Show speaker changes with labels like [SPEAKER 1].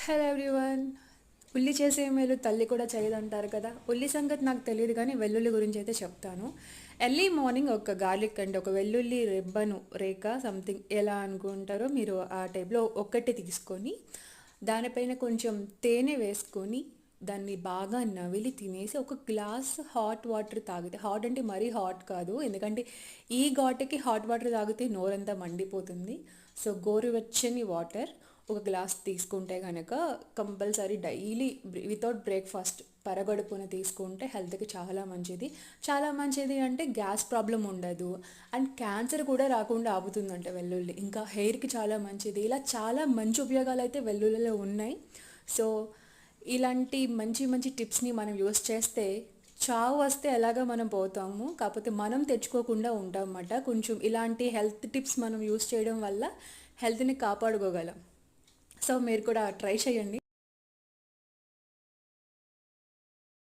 [SPEAKER 1] Hello everyone. ఉల్లి చేసే మేలు తల్లి కూడా చేయదంటారు కదా. ఉల్లి సంగతి నాకు తెలియదు కానీ వెల్లుల్లి గురించి అయితే చెప్తాను. ఎర్లీ మార్నింగ్ ఒక గార్లిక్ అండ్ ఒక వెల్లుల్లి రెబ్బను రేక సంథింగ్ ఎలా అనుకుంటారో మీరు ఆ టైప్లో ఒక్కటి తీసుకొని దానిపైన కొంచెం తేనె వేసుకొని దాన్ని బాగా నవిలి తినేసి ఒక గ్లాస్ హాట్ వాటర్ తాగితే, హాట్ అంటే మరీ హాట్ కాదు ఎందుకంటే ఈ ఘాటుకి హాట్ వాటర్ తాగితే నోరంతా మండిపోతుంది. సో గోరువెచ్చని వాటర్ ఒక గ్లాస్ తీసుకుంటే కనుక కంపల్సరీ డైలీ వితౌట్ బ్రేక్ఫాస్ట్ పరగడుపున తీసుకుంటే హెల్త్కి చాలా మంచిది. చాలా మంచిది అంటే గ్యాస్ ప్రాబ్లం ఉండదు అండ్ క్యాన్సర్ కూడా రాకుండా ఆపుతుందంట వెల్లుల్లి. ఇంకా హెయిర్కి చాలా మంచిది. ఇలా చాలా మంచి ఉపయోగాలు అయితే వెల్లుల్లిలో ఉన్నాయి. సో ఇలాంటి మంచి మంచి టిప్స్ని మనం యూస్ చేస్తే చావు వస్తే ఎలాగ మనం పోతాము, కాకపోతే మనం తెచ్చుకోకుండా ఉంటాం అన్నమాట. కొంచెం ఇలాంటి హెల్త్ టిప్స్ మనం యూస్ చేయడం వల్ల హెల్త్ని కాపాడుకోగలం. సో మీరు కూడా ట్రై చేయండి.